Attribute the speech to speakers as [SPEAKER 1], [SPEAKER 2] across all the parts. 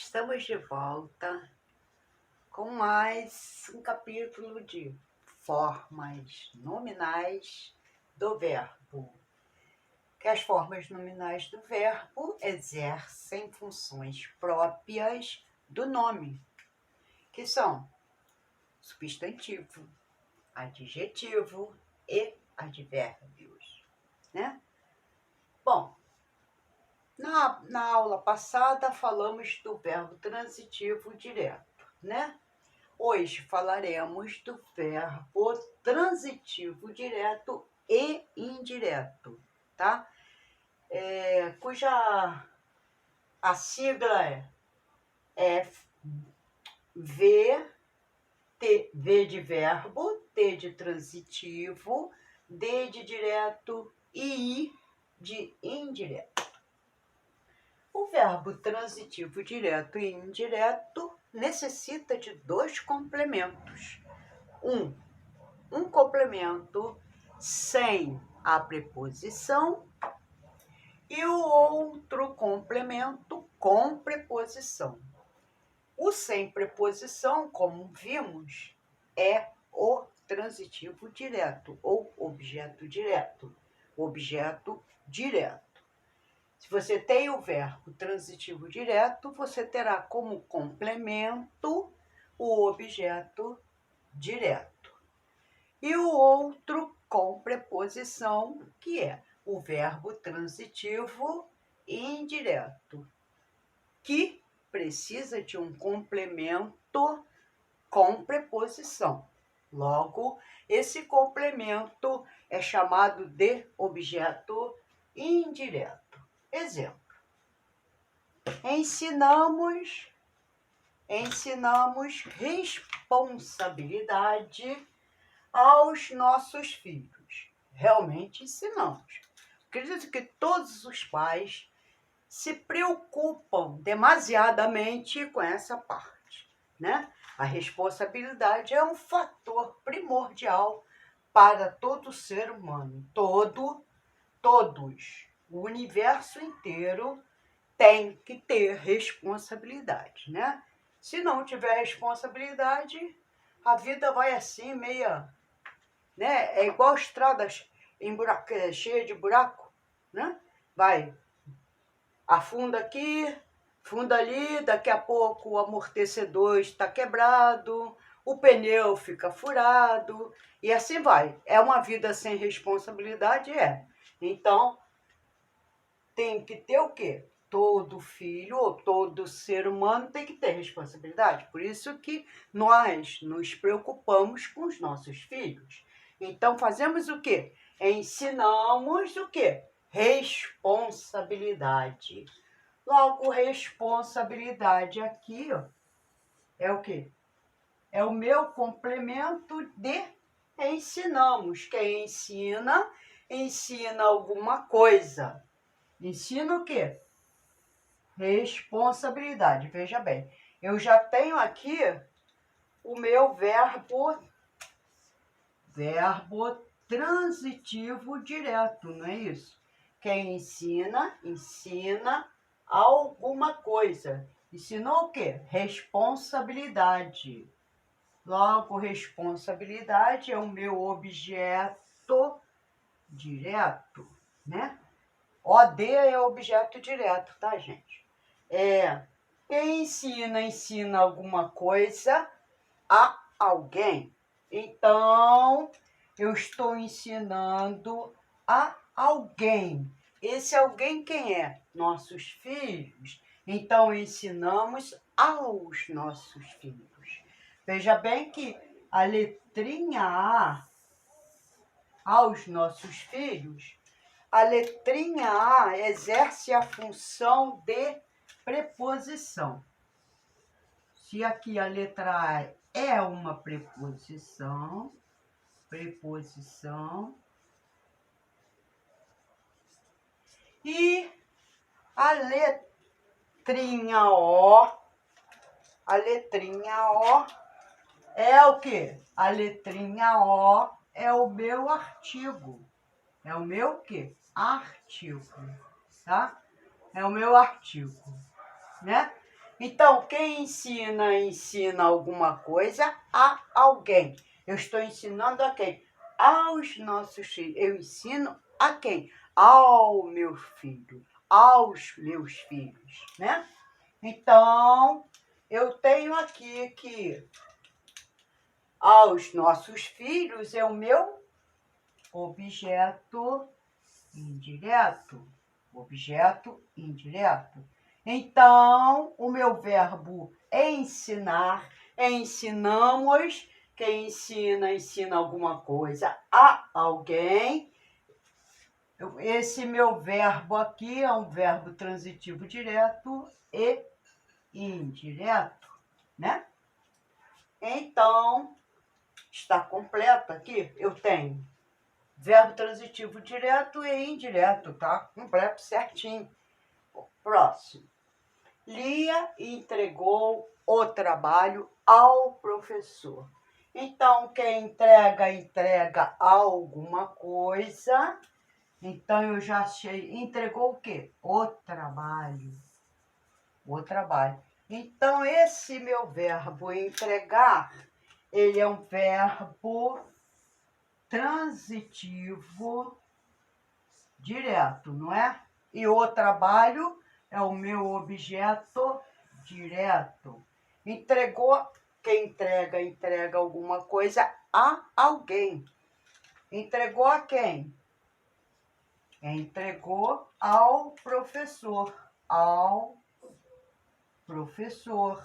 [SPEAKER 1] Estamos de volta com mais um capítulo de formas nominais do verbo. Que as formas nominais do verbo exercem funções próprias do nome, que são substantivo, adjetivo e advérbios, né? Bom, na aula passada falamos do verbo transitivo direto, né? Hoje falaremos do verbo transitivo direto e indireto, tá? Cuja a sigla é V de verbo, T de transitivo, D de direto e I de indireto. O verbo transitivo direto e indireto necessita de dois complementos. Um complemento sem a preposição e o outro complemento com preposição. O sem preposição, como vimos, é o transitivo direto ou objeto direto. Objeto direto. Se você tem o verbo transitivo direto, você terá como complemento o objeto direto. E o outro com preposição, que é o verbo transitivo indireto, que precisa de um complemento com preposição. Logo, esse complemento é chamado de objeto indireto. Exemplo: ensinamos responsabilidade aos nossos filhos. Realmente ensinamos. Acredito que todos os pais se preocupam demasiadamente com essa parte, né? A responsabilidade é um fator primordial para todo ser humano. Todos, o universo inteiro tem que ter responsabilidade, né? Se não tiver responsabilidade, a vida vai assim, meia, né? É igual estradas cheia de buraco, né? Vai, afunda aqui, funda ali, daqui a pouco o amortecedor está quebrado, o pneu fica furado, e assim vai. É uma vida sem responsabilidade, é. Então, tem que ter o quê? Todo filho ou todo ser humano tem que ter responsabilidade. Por isso que nós nos preocupamos com os nossos filhos. Então, fazemos o quê? Ensinamos o quê? Responsabilidade. Logo, responsabilidade aqui, ó, é o quê? É o meu complemento de ensinamos. Quem ensina alguma coisa. Ensina o quê? Responsabilidade. Veja bem, eu já tenho aqui o meu verbo transitivo direto, não é isso? Quem ensina alguma coisa. Ensinou o quê? Responsabilidade. Logo, responsabilidade é o meu objeto direto, né? OD é objeto direto, tá, gente? Quem ensina alguma coisa a alguém. Então, eu estou ensinando a alguém. Esse alguém quem é? Nossos filhos. Então, ensinamos aos nossos filhos. Veja bem que a letrinha A, aos nossos filhos, a letrinha A exerce a função de preposição. Se aqui a letra A é uma preposição, e a letrinha O é o quê? A letrinha O é o meu artigo. É o meu quê? Artigo, tá? É o meu artigo, né? Então, quem ensina, ensina alguma coisa a alguém. Eu estou ensinando a quem? Aos nossos filhos. Eu ensino a quem? Ao meu filho, aos meus filhos, né? Então, eu tenho aqui que aos nossos filhos é o meu objeto indireto. Objeto indireto. Então, o meu verbo ensinar, ensinamos. Quem ensina, ensina alguma coisa a alguém. Esse meu verbo aqui é um verbo transitivo direto e indireto, né? Então, está completo aqui. Eu tenho verbo transitivo direto e indireto, tá? Completo certinho. Próximo. Lia entregou o trabalho ao professor. Então, quem entrega, entrega alguma coisa. Então, eu já achei. Entregou o quê? O trabalho. O trabalho. Então, esse meu verbo entregar, ele é um verbo transitivo direto, não é? E o trabalho é o meu objeto direto. Entregou, quem entrega, entrega alguma coisa a alguém. Entregou a quem? Entregou ao professor. Ao professor,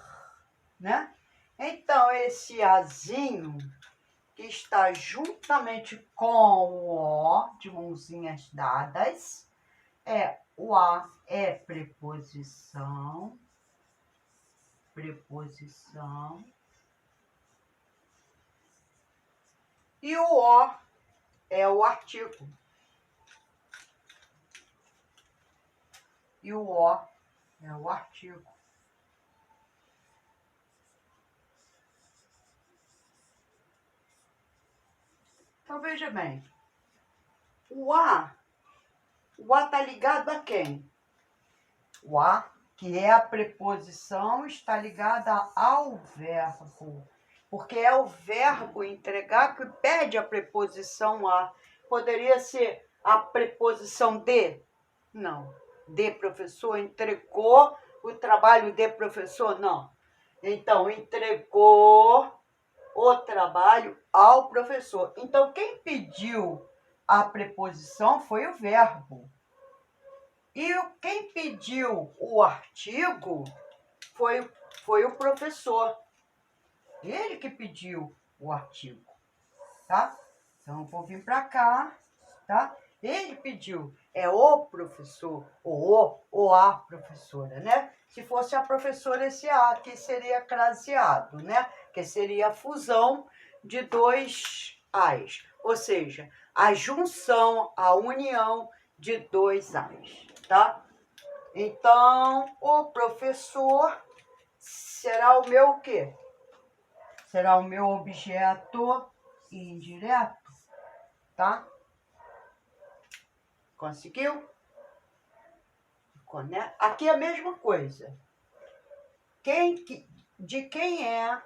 [SPEAKER 1] né? Então, esse azinho que está juntamente com o O, de mãozinhas dadas, o A é preposição, e o O é o artigo. E o O é o artigo. Então, veja bem, o A está ligado a quem? O A, que é a preposição, está ligada ao verbo, porque é o verbo entregar que pede a preposição a. Poderia ser a preposição de? Não. De professor, entregou o trabalho de professor? Não. Então, entregou o trabalho ao professor. Então, quem pediu a preposição foi o verbo. E quem pediu o artigo foi o professor. Ele que pediu o artigo, tá? Então, eu vou vir para cá, tá? Ele pediu, é o professor, ou a professora, né? Se fosse a professora, esse A aqui seria craseado, né? Que seria a fusão de dois As. Ou seja, a junção, a união de dois As, tá? Então, o professor será o meu o quê? Será o meu objeto indireto, tá? Conseguiu? Né? Aqui é a mesma coisa. De quem é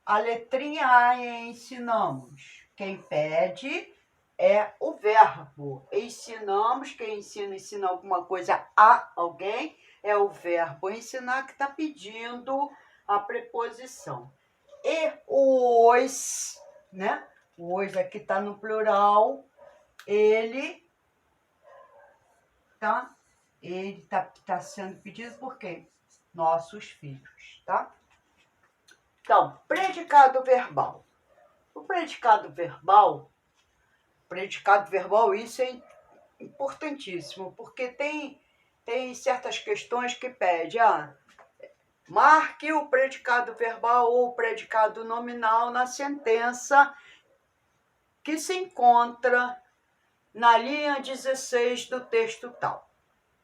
[SPEAKER 1] a letrinha A em ensinamos? Quem pede é o verbo. Ensinamos, quem ensina, ensina alguma coisa a alguém, é o verbo ensinar que está pedindo a preposição. E o os, né? O os aqui está no plural, ele tá? Ele tá sendo pedido por quem? Nossos filhos, tá? Então, predicado verbal. O predicado verbal, isso é importantíssimo, porque tem certas questões que pede, marque o predicado verbal ou o predicado nominal na sentença que se encontra na linha 16 do texto tal,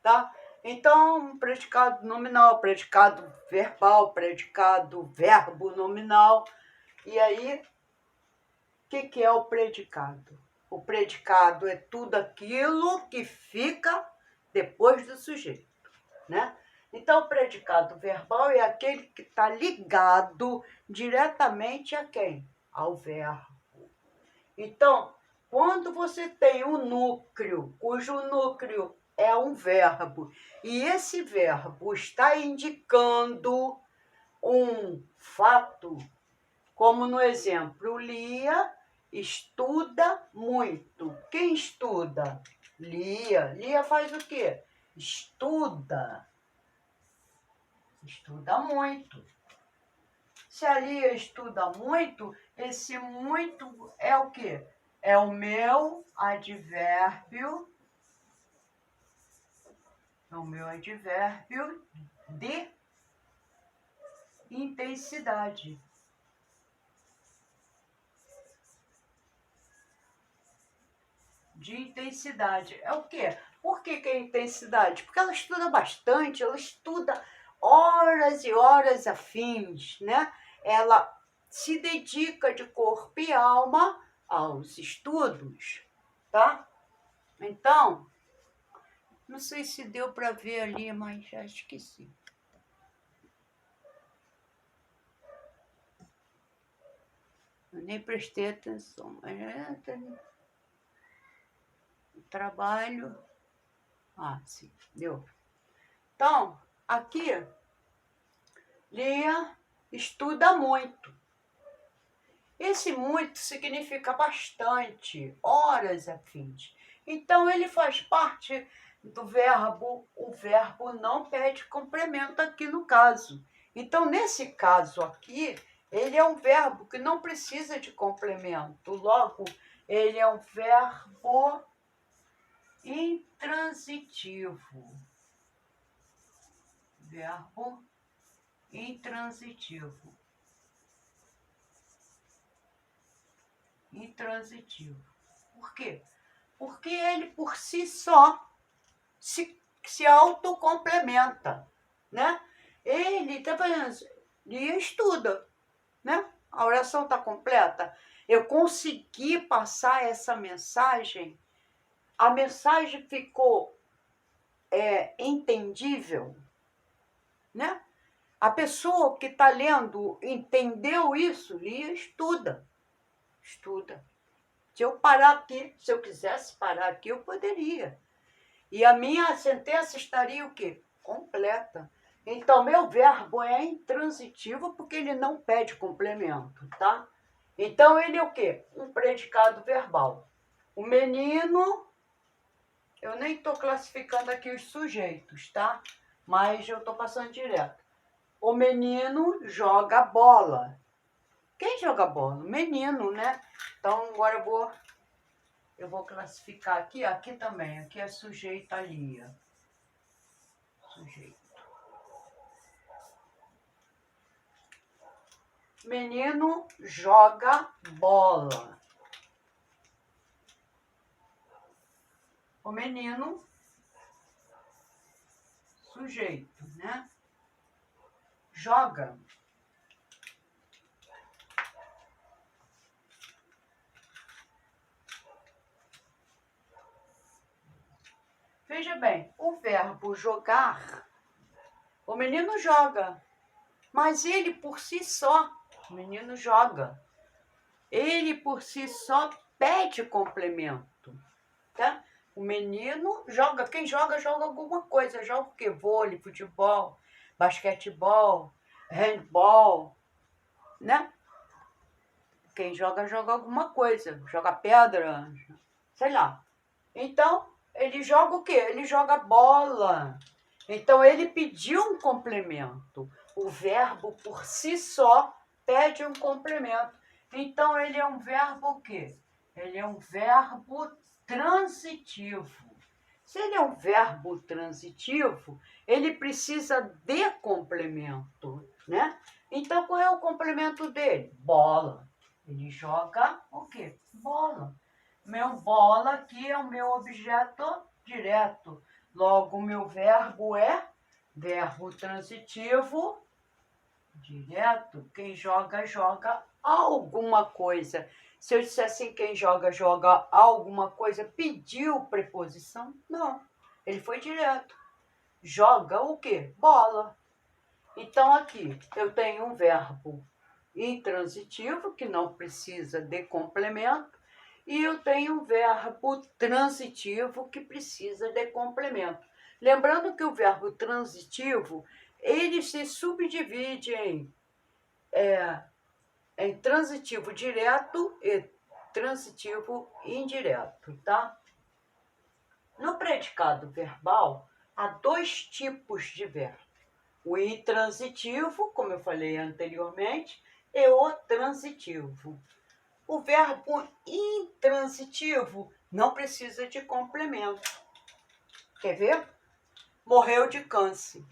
[SPEAKER 1] tá? Então, predicado nominal, predicado verbal, predicado verbo nominal. E aí, o que é o predicado? O predicado é tudo aquilo que fica depois do sujeito, né? Então, o predicado verbal é aquele que está ligado diretamente a quem? Ao verbo. Então, quando você tem um núcleo, cujo núcleo é um verbo, e esse verbo está indicando um fato, como no exemplo, Lia estuda muito. Quem estuda? Lia. Lia faz o quê? Estuda. Estuda muito. Se a Lia estuda muito, esse muito é o quê? É o meu advérbio. É o meu advérbio de intensidade. De intensidade. É o quê? Por que é intensidade? Porque ela estuda bastante, ela estuda horas e horas a fins, né? Ela se dedica de corpo e alma aos estudos, tá? Então, não sei se deu para ver ali, mas já esqueci. Eu nem prestei atenção. Trabalho. Ah, sim, deu. Então, aqui, Lia estuda muito. Esse muito significa bastante, horas a fins. Então, ele faz parte do verbo, o verbo não pede complemento aqui no caso. Então, nesse caso aqui, ele é um verbo que não precisa de complemento. Logo, ele é um verbo intransitivo. Verbo intransitivo. Intransitivo. Por quê? Porque ele por si só se autocomplementa, né? Ele está fazendo, ele estuda, né? A oração está completa. Eu consegui passar essa mensagem, a mensagem ficou entendível, né? A pessoa que está lendo entendeu isso, lia, estuda. Estuda. Se eu parar aqui, se eu quisesse parar aqui, eu poderia. E a minha sentença estaria o quê? Completa. Então, meu verbo é intransitivo porque ele não pede complemento, tá? Então, ele é o quê? Um predicado verbal. O menino, eu nem estou classificando aqui os sujeitos, tá? Mas eu estou passando direto. O menino joga bola. Quem joga bola? O menino, né? Então, agora eu vou classificar aqui também. Aqui é sujeito ali. Sujeito. Menino joga bola. O menino, sujeito, né? Joga. Veja bem, o verbo jogar, o menino joga, mas ele por si só, o menino joga, ele por si só pede complemento, tá? O menino joga, quem joga, joga alguma coisa, joga o quê? Vôlei, futebol, basquetebol, handball, né? Quem joga, joga alguma coisa, joga pedra, sei lá. Então, ele joga o quê? Ele joga bola. Então, ele pediu um complemento. O verbo, por si só, pede um complemento. Então, ele é um verbo o quê? Ele é um verbo transitivo. Se ele é um verbo transitivo, ele precisa de complemento, né? Então, qual é o complemento dele? Bola. Ele joga o quê? Bola. Meu bola aqui é o meu objeto direto. Logo, o meu verbo é verbo transitivo direto. Quem joga, joga alguma coisa. Se eu disser assim, quem joga, joga alguma coisa, pediu preposição? Não. Ele foi direto. joga o quê? Bola. Então, aqui eu tenho um verbo intransitivo, que não precisa de complemento, e eu tenho um verbo transitivo, que precisa de complemento. Lembrando que o verbo transitivo, ele se subdivide em transitivo direto e transitivo indireto, tá? No predicado verbal, há dois tipos de verbo. O intransitivo, como eu falei anteriormente, e o transitivo. O verbo intransitivo não precisa de complemento. Quer ver? Morreu de câncer.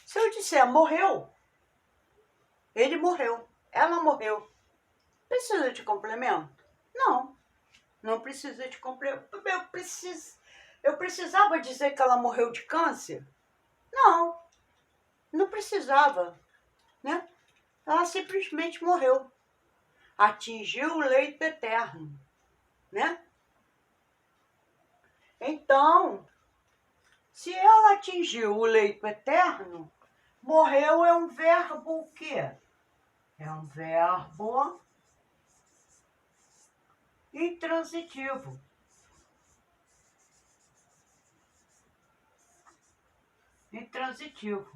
[SPEAKER 1] Se eu disser morreu, ele morreu, ela morreu. Precisa de complemento? Não, não precisa de complemento. Eu precisava dizer que ela morreu de câncer? Não, não precisava, né? Ela simplesmente morreu. Atingiu o leito eterno, né? Então, se ela atingiu o leito eterno, morreu é um verbo o quê? É um verbo intransitivo. Intransitivo,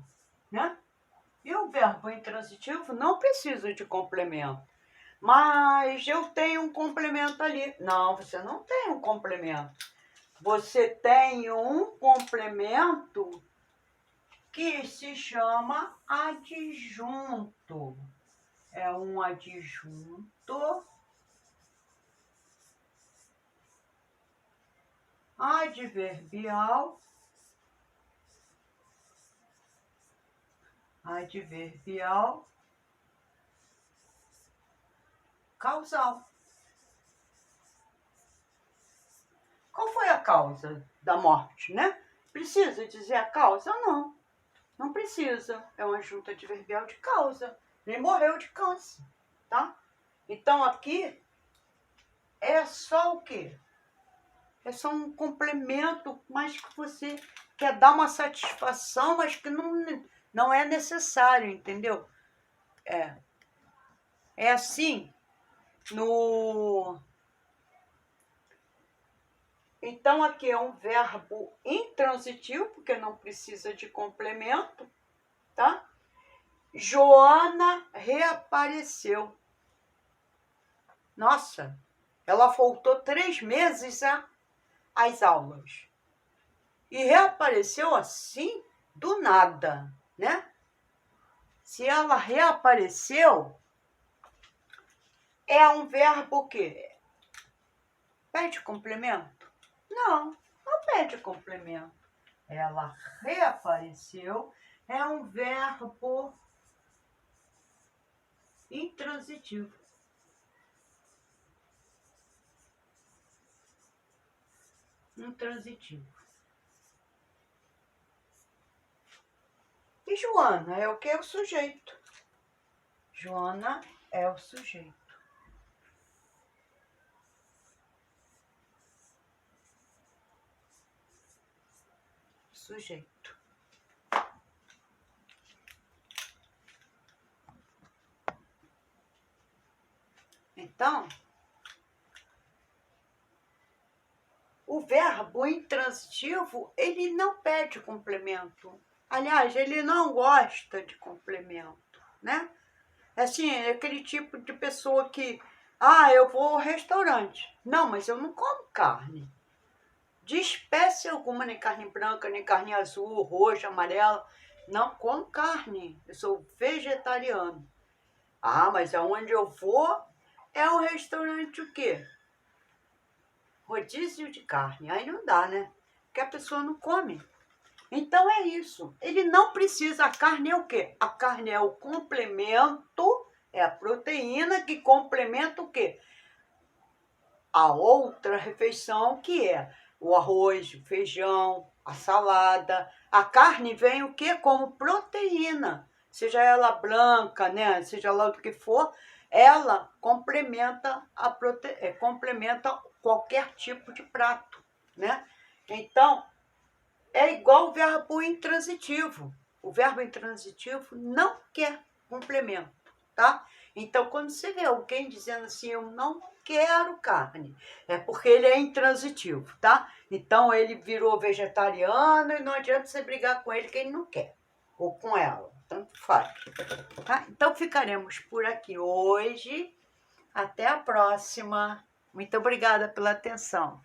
[SPEAKER 1] né? E o verbo intransitivo não precisa de complemento. Mas eu tenho um complemento ali. Não, você não tem um complemento. Você tem um complemento que se chama adjunto. É um adjunto adverbial causal. Qual foi a causa da morte, né? Precisa dizer a causa? Não, não precisa. É uma adjunto adverbial de causa. Ele morreu de câncer, tá? Então aqui é só o quê? É só um complemento, mas que você quer dar uma satisfação, mas que não é necessário, entendeu? É assim no... Então, aqui é um verbo intransitivo, porque não precisa de complemento, tá? Joana reapareceu. Nossa, ela faltou 3 meses às aulas. E reapareceu assim, do nada, né? Se ela reapareceu, é um verbo o quê? Pede complemento? Não, não pede complemento. Ela reapareceu, é um verbo intransitivo. Intransitivo. E Joana é o que? É o sujeito. Joana é o sujeito. Sujeito. Então, o verbo intransitivo, ele não pede complemento. Aliás, ele não gosta de complemento, né? Assim, é aquele tipo de pessoa que, eu vou ao restaurante. Não, mas eu não como carne. De espécie alguma, nem carne branca, nem carne azul, roxa, amarela. Não como carne. Eu sou vegetariano. Mas aonde eu vou é um restaurante o quê? Rodízio de carne. Aí não dá, né? Porque a pessoa não come. Então é isso. Ele não precisa. A carne é o quê? A carne é o complemento, é a proteína que complementa o quê? A outra refeição, que é o arroz, o feijão, a salada. A carne vem o quê? Como proteína. Seja ela branca, né? Seja lá do que for, ela complementa complementa qualquer tipo de prato, né? Então, é igual o verbo intransitivo. O verbo intransitivo não quer complemento, tá? Então, quando você vê alguém dizendo assim, eu não quero carne, é porque ele é intransitivo, tá? Então, ele virou vegetariano e não adianta você brigar com ele que ele não quer, ou com ela, tanto faz, tá? Então, ficaremos por aqui hoje. Até a próxima. Muito obrigada pela atenção.